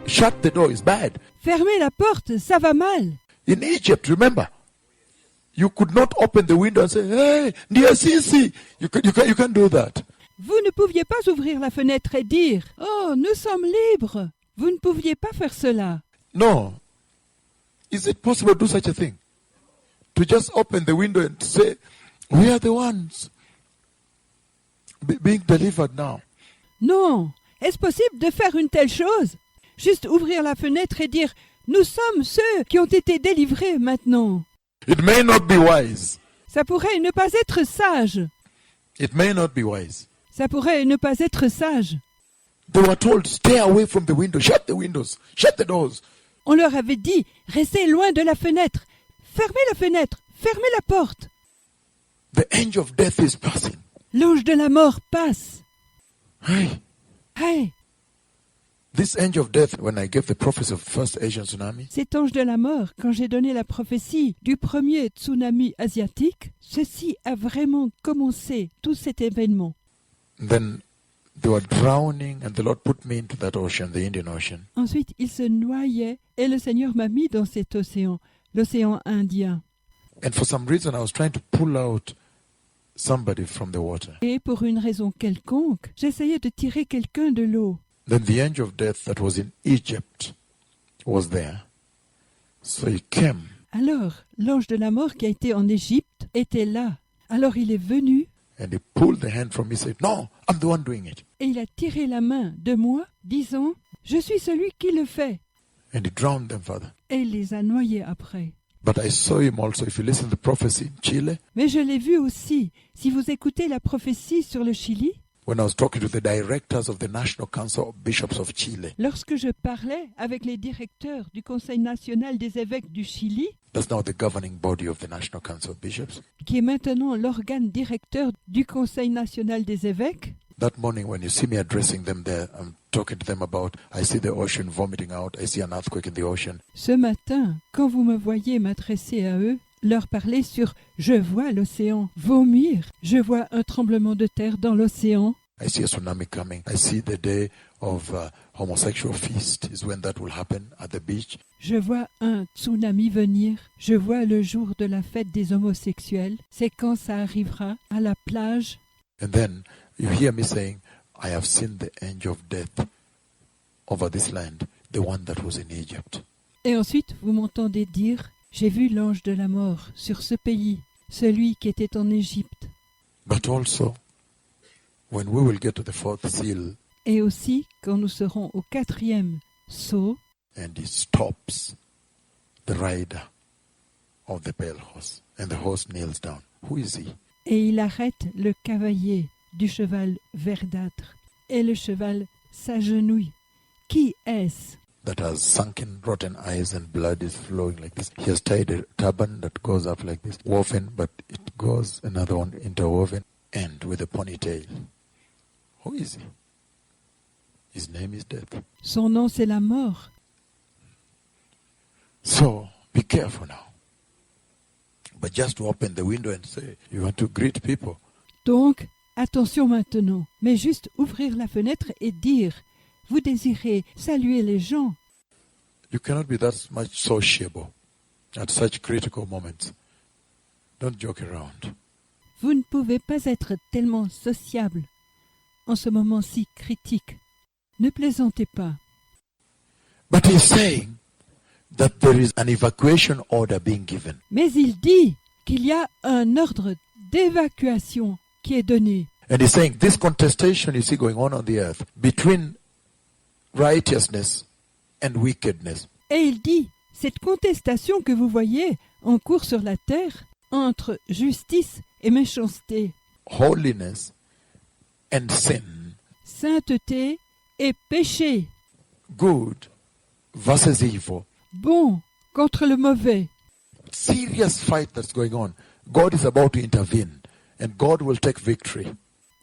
shut the door is bad. Fermez la porte, ça va mal. In Egypt, remember, you could not open the window and say, hey, dear Sisi. You can't do that. Vous ne pouviez pas ouvrir la fenêtre et dire « Oh, nous sommes libres !» Vous ne pouviez pas faire cela. No. Is it possible to do such a thing? To just open the window and say, we are the ones being delivered now. Non. Est-ce possible de faire une telle chose? Juste ouvrir la fenêtre et dire « Nous sommes ceux qui ont été délivrés maintenant. » It may not be wise. Ça pourrait ne pas être sage. It may not be wise. Ça pourrait ne pas être sage. They were told, stay away from the window, shut the windows, shut the doors. On leur avait dit « Restez loin de la fenêtre. Fermez la fenêtre. Fermez la porte. » The angel of death is passing. L'ange de la mort passe. Hey, Hey, this angel of death, when I gave the prophecy of first Asian tsunami, cet ange de la mort, quand j'ai donné la prophétie du premier tsunami asiatique, ceci a vraiment commencé, tout cet événement. then they were drowning and the Lord put me into that ocean, the Indian Ocean. Ensuite, ils se noyaient et le Seigneur m'a mis dans cet océan, l'océan Indien. And for some reason, I was trying to pull out somebody from the water. Et pour une raison quelconque, j'essayais de tirer quelqu'un de l'eau. Then the angel of death that was in Egypt was there. So he came Alors, l'ange de la mort qui a été en Égypte était là. Alors il est venu and he pulled the hand from me and said, no, I'm the one doing it. et il a tiré la main de moi, disant « Je suis celui qui le fait. And he drowned them, Father. » Et il les a noyés après. But I saw him also, if you listen to the prophecy in Chile, Mais je l'ai vu aussi. Si vous écoutez la prophétie sur le Chili, when I was talking to the directors of the National Council of Bishops of Chile. lorsque je parlais avec les directeurs du Conseil national des évêques du Chili, That's now the governing body of the National Council of Bishops. qui est maintenant l'organe directeur du Conseil national des évêques, That morning when you see me addressing them there, I'm talking to them about, I see the ocean vomiting out, I see an earthquake in the ocean. ce matin, quand vous me voyez m'adresser à eux, leur parler sur « Je vois l'océan vomir, je vois un tremblement de terre dans l'océan, I see a tsunami coming. I see the day of homosexual feast is when that will happen at the beach. je vois un tsunami venir, je vois le jour de la fête des homosexuels, c'est quand ça arrivera à la plage. » And then you hear me saying, I have seen the angel of death over this land, the one that was in Egypt. Et ensuite, vous m'entendez dire « J'ai vu l'ange de la mort sur ce pays, celui qui était en Égypte. But also, when we will get to the fourth seal, » Et aussi, quand nous serons au 4e sceau, and he stops the rider of the pale horse, and the horse kneels down. Who is he? et il arrête le cavalier du cheval verdâtre, et le cheval s'agenouille. Qui est-ce? That has sunken, rotten eyes, and blood is flowing like this. He has tied a turban that goes up like this, woven, but it goes another one interwoven, and with a ponytail. Who is he? His name is Death. Son nom, c'est la mort. So, be careful now. But just to open the window and say, you want to greet people. Donc, attention maintenant, mais juste ouvrir la fenêtre et dire « Vous désirez saluer les gens ». You cannot be that much sociable at such critical moments. Don't joke around. Vous ne pouvez pas être tellement sociable en ce moment si critique. Ne plaisantez pas. But he's saying that there is an evacuation order being given. Mais il dit qu'il y a un ordre d'évacuation qui est donné. And he's saying this contestation you see going on the earth between righteousness and wickedness. Et il dit, cette contestation que vous voyez en cours sur la terre entre justice et méchanceté, Holiness and sin. sainteté et péché, Good versus evil. bon contre le mauvais. Serious fight that's going on. God is about to intervene and God will take victory.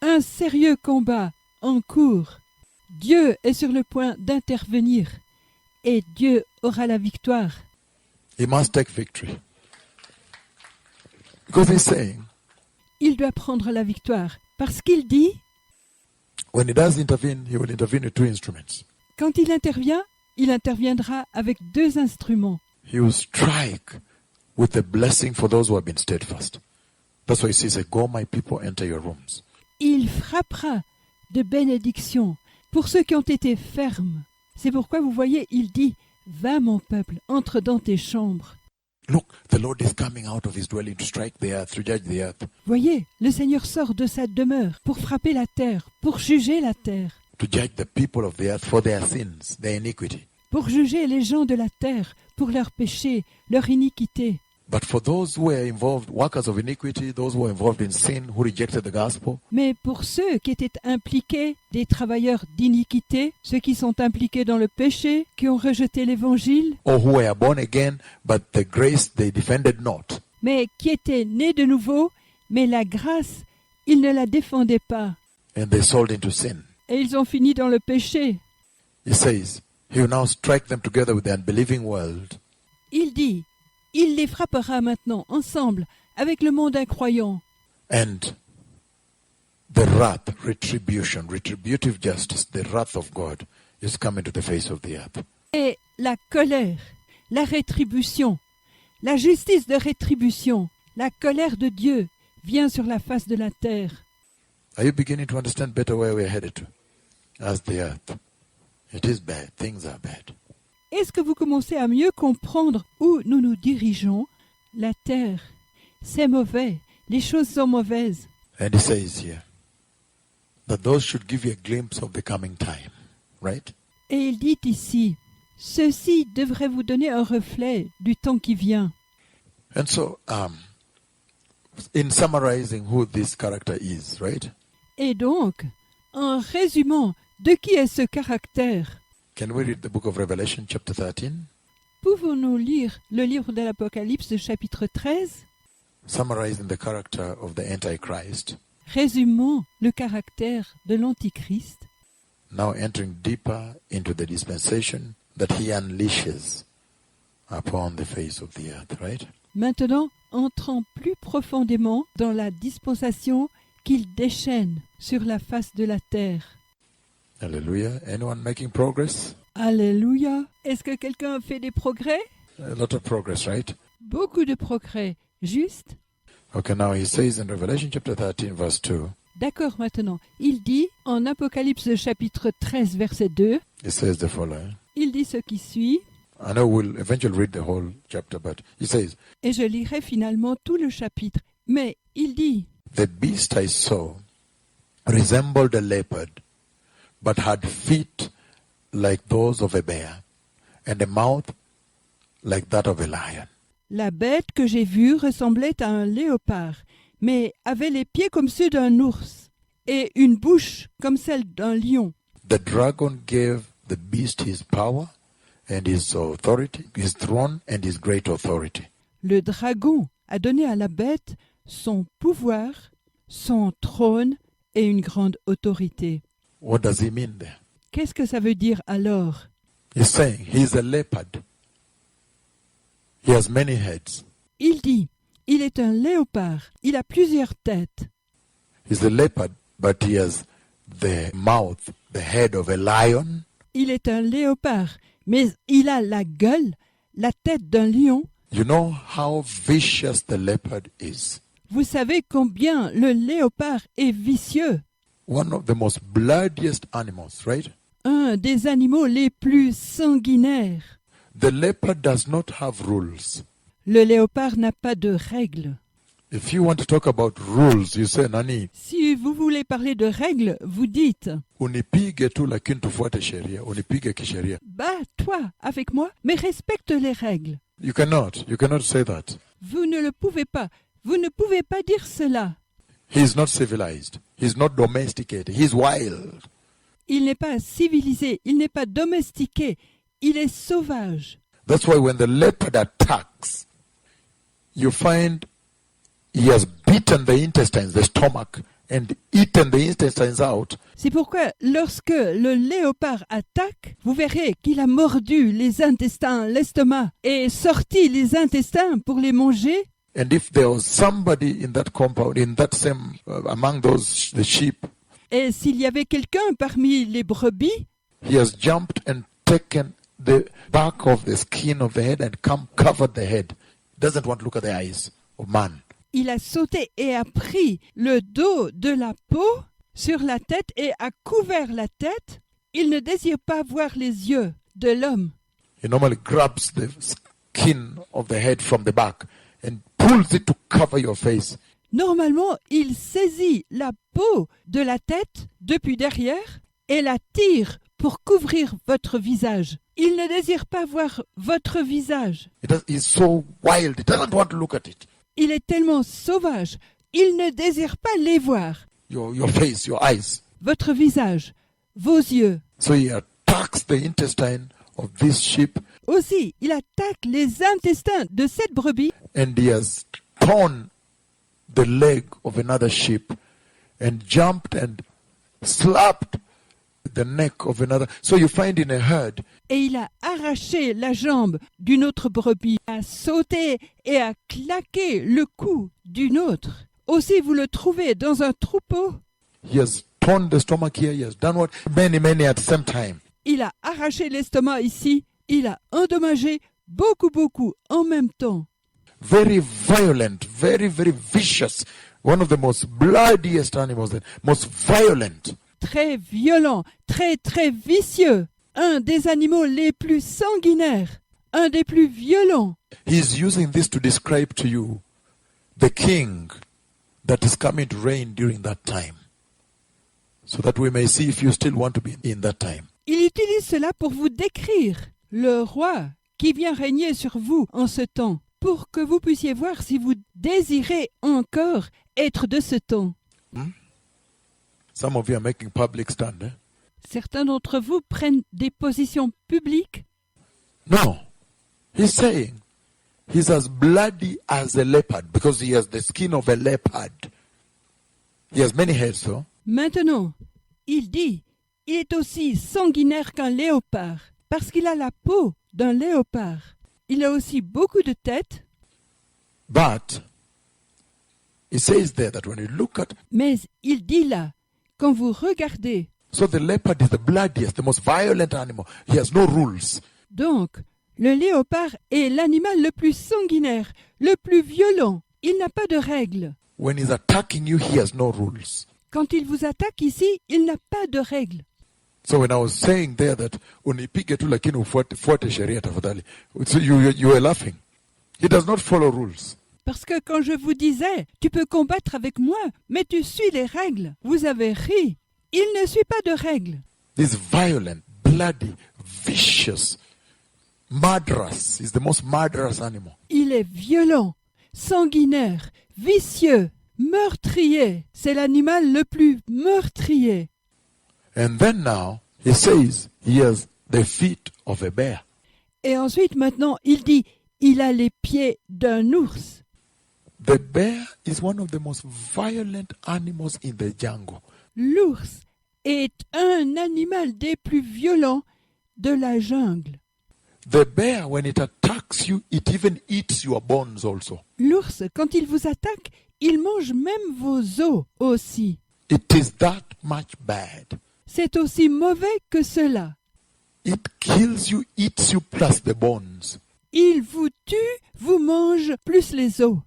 Un sérieux combat en cours. Dieu est sur le point d'intervenir et Dieu aura la victoire. He must take victory. Because he's saying, Il doit prendre la victoire parce qu'il dit, when he does intervene, he will intervene with two instruments. quand il intervient, il interviendra avec 2 instruments. He will strike with a blessing for those who have been steadfast. That's why he says, go my people, enter your rooms. Il frappera de bénédictions pour ceux qui ont été fermes. C'est pourquoi vous voyez, il dit, va mon peuple, entre dans tes chambres. Look, the Lord is coming out of his dwelling to strike the earth, to judge the earth. Voyez, le Seigneur sort de sa demeure pour frapper la terre, pour juger la terre, To judge the people of the earth for their sins, their iniquity. pour juger les gens de la terre pour leurs péchés, leur iniquité. But for those who were involved, workers of iniquity, those who were involved in sin, who rejected the gospel, Mais pour ceux qui étaient impliqués, des travailleurs d'iniquité, ceux qui sont impliqués dans le péché, qui ont rejeté l'évangile, or who were born again, but the grace they defended not, mais qui étaient nés de nouveau, mais la grâce, ils ne la défendaient pas. and they sold into sin. Et ils ont fini dans le péché. He says, he will now strike them together with the unbelieving world, Il dit, il les frappera maintenant ensemble avec le monde incroyant. and the wrath, retributive justice, the wrath of God is coming to the face of the earth. Et la colère, la rétribution, la justice de rétribution, la colère de Dieu vient sur la face de la terre. Are you beginning to understand better where we're headed to? As the earth. It is bad. Things are bad. Est-ce que vous commencez à mieux comprendre où nous nous dirigeons? La terre, c'est mauvais, les choses sont mauvaises. And he says here that those should give you a glimpse of the coming time, right? Et il dit ici, ceci devrait vous donner un reflet du temps qui vient. And so, in summarizing who this character is, right? Et donc, en résumant, de qui est ce caractère? Can we read the book of Revelation, chapter 13? Pouvons-nous lire le livre de l'Apocalypse, chapitre 13? Summarizing the character of the Antichrist, Résumons le caractère de l'Antichrist, now entering deeper into the dispensation that he unleashes upon the face of the earth, right? maintenant entrant plus profondément dans la dispensation qu'il déchaîne sur la face de la terre. Hallelujah. Anyone making progress? Alléluia! Est-ce que quelqu'un fait des progrès? A lot of progress, right? Beaucoup de progrès, juste? Okay, now he says in Revelation chapter 13, verse 2, D'accord, maintenant. Il dit, en Apocalypse chapitre 13, verset 2, it says the following. il dit ce qui suit, I know we'll eventually read the whole chapter, but he says, et je lirai finalement tout le chapitre. Mais il dit, the beast I saw resembled a leopard, but had feet like those of a bear, and a mouth like that of a lion. la bête que j'ai vue ressemblait à un léopard, mais avait les pieds comme ceux d'un ours, et une bouche comme celle d'un lion. The dragon gave the beast his power and his authority, his throne and his great authority. Le dragon a donné à la bête son pouvoir, son trône et une grande autorité. What does he mean there? Qu'est-ce que ça veut dire alors? He's saying he's a leopard. He has many heads. Il dit, il est un léopard, il a plusieurs têtes. He's a leopard, but he has the mouth, the head of a lion, Il est un léopard, mais il a la gueule, la tête d'un lion. You know how vicious the leopard is. Vous savez combien le léopard est vicieux. One of the most bloodiest animals, right? Un des animaux les plus sanguinaires. The leopard does not have rules. Le léopard n'a pas de règles. If you want to talk about rules, you say, Nani, Si vous voulez parler de règles, vous dites unipige tu lakini tufuate sheria, unipige kisheria. bats-toi avec moi, mais respecte les règles. You cannot say that. Vous ne le pouvez pas. Vous ne pouvez pas dire cela. He is not civilized. He is not domesticated. He is wild. Il n'est pas civilisé, il n'est pas domestiqué, il est sauvage. That's why when the leopard attacks, you find he has beaten the intestines, the stomach, and eaten the intestines out. C'est pourquoi lorsque le léopard attaque, vous verrez qu'il a mordu les intestins, l'estomac, et sorti les intestins pour les manger. And if there was somebody in that compound, in that same, among those, the sheep, Et s'il y avait quelqu'un parmi les brebis, he has jumped and taken the back of the skin of the head and come covered the head. Doesn't want to look at the eyes of man. Il a sauté et a pris le dos de la peau sur la tête et a couvert la tête. Il ne désire pas voir les yeux de l'homme. He normally grabs the skin of the head from the back and pulls it to cover your face. Normalement, il saisit la peau de la tête depuis derrière et la tire pour couvrir votre visage. Il ne désire pas voir votre visage. He's so wild. He doesn't want to look at it. Il est tellement sauvage. Il ne désire pas les voir. Your face, your eyes. Votre visage, vos yeux. So he attacks the intestine of this sheep Aussi, il attaque les intestins de cette brebis and he has torn the leg of another sheep and jumped and slapped the neck of another. So you find in a herd, et il a arraché la jambe d'une autre brebis, a sauté et a claqué le cou d'une autre. Aussi, vous le trouvez dans un troupeau. he has torn the stomach here, he has done what? Many at the same time. Il a arraché l'estomac ici. Il a endommagé beaucoup en même temps. Very violent, very vicious. One of the most bloodiest animals, the most violent. Très violent, très vicieux. Un des animaux les plus sanguinaires. Un des plus violents. He's using this to describe to you the king that is coming to reign during that time. So that we may see if you still want to be in that time. Il utilise cela pour vous décrire le roi qui vient régner sur vous en ce temps, pour que vous puissiez voir si vous désirez encore être de ce temps. Some of you are making public stand. Eh? Certains d'entre vous prennent des positions publiques. No. He's saying he's as bloody as a leopard because he has the skin of a leopard. He has many heads, so. Maintenant, il dit, il est aussi sanguinaire qu'un léopard, parce qu'il a la peau d'un léopard. Il a aussi beaucoup de têtes, But it says there that when you look at, mais il dit là, quand vous regardez, so the leopard is the bloodiest, the most violent animal. He has no rules. donc, le léopard est l'animal le plus sanguinaire, le plus violent. Il n'a pas de règles. When he's attacking you, he has no rules. Quand il vous attaque ici, il n'a pas de règles. So when I was saying there that unipige tu lakini ufuate sheria tafadhali, so you were laughing. He does not follow rules. Parce que quand je vous disais, tu peux combattre avec moi, mais tu suis les règles, vous avez ri. Il ne suit pas de règles. This violent, bloody, vicious, murderous. He's the most murderous animal. Il est violent, sanguinaire, vicieux, meurtrier. C'est l'animal le plus meurtrier. And then now, he says he has the feet of a bear. Et ensuite, maintenant, il dit, il a les pieds d'un ours. The bear is one of the most violent animals in the jungle. L'ours est un animal des plus violents de la jungle. The bear, when it attacks you, it even eats your bones also. L'ours, quand il vous attaque, il mange même vos os aussi. It is that much bad. C'est aussi mauvais que cela. It kills you, eats you, plus the bones. Il vous tue, vous mange, plus les os.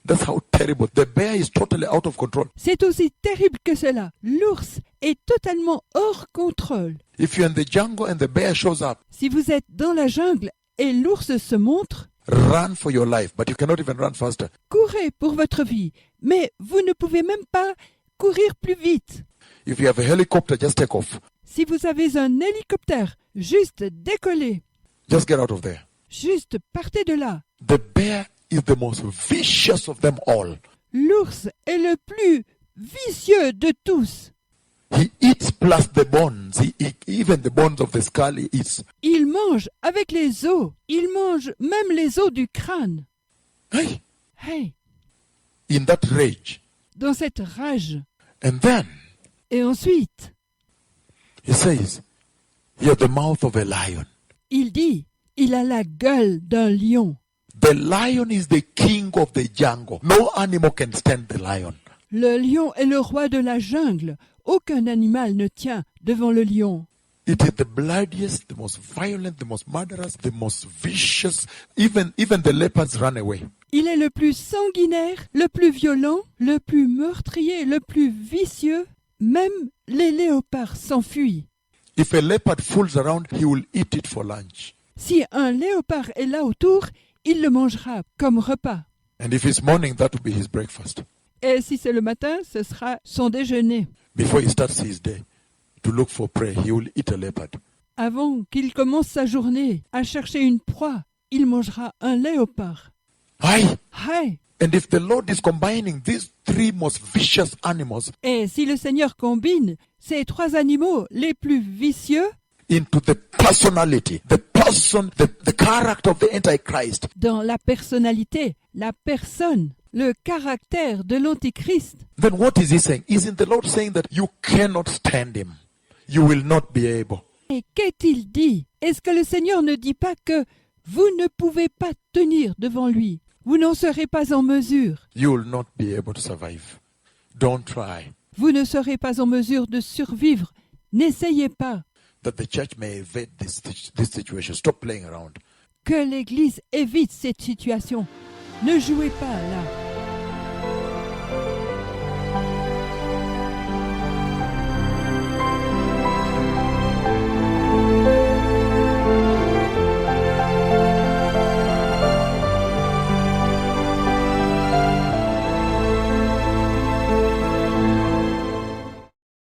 That's how terrible. The bear is totally out of control. C'est aussi terrible que cela. L'ours est totalement hors contrôle. If you're in the jungle and the bear shows up, Si vous êtes dans la jungle et l'ours se montre, run for your life, but you cannot even run faster. courez pour votre vie. Mais vous ne pouvez même pas courir plus vite. If you have a helicopter, just take off. Si vous avez un hélicoptère, juste décollez. Just get out of there. Juste partez de là. The bear is the most vicious of them all. L'ours est le plus vicieux de tous. He eats plus the bones. Even the bones of the skull he eats. Il mange avec les os. Il mange même les os du crâne. Hey, Hey, in that rage. dans cette rage. And then Et ensuite, he says, he has the mouth of a lion. il dit, il a la gueule d'un lion. The lion is the king of the jungle. No animal can stand the lion. Le lion est le roi de la jungle. Aucun animal ne tient devant le lion. It is the bloodiest, the most violent, the most murderous, the most vicious. Even the leopards run away. Il est le plus sanguinaire, le plus violent, le plus meurtrier, le plus vicieux. Même les léopards s'enfuient. If a leopard fools around, he will eat it for lunch. Si un léopard est là autour, il le mangera comme repas. And if it's morning, that will be his breakfast. Et si c'est le matin, ce sera son déjeuner. Before he starts his day to look for prey, he will eat a leopard. Avant qu'il commence sa journée à chercher une proie, il mangera un léopard. Aye. Hey. And if the Lord is combining these three most vicious animals Et si le Seigneur combine ces trois animaux les plus vicieux into the personality, the person, the character of the Antichrist, dans la personnalité, la personne, le caractère de l'Antichrist, then what is he saying? Isn't the Lord saying that you cannot stand him? You will not be able. et qu'est-il dit? Est-ce que le Seigneur ne dit pas que vous ne pouvez pas tenir devant lui? Vous n'en serez pas en mesure. You will not be able to survive. Don't try. Vous ne serez pas en mesure de survivre. N'essayez pas. That the church may evade this situation. Stop playing around. Que l'Église évite cette situation. Ne jouez pas là.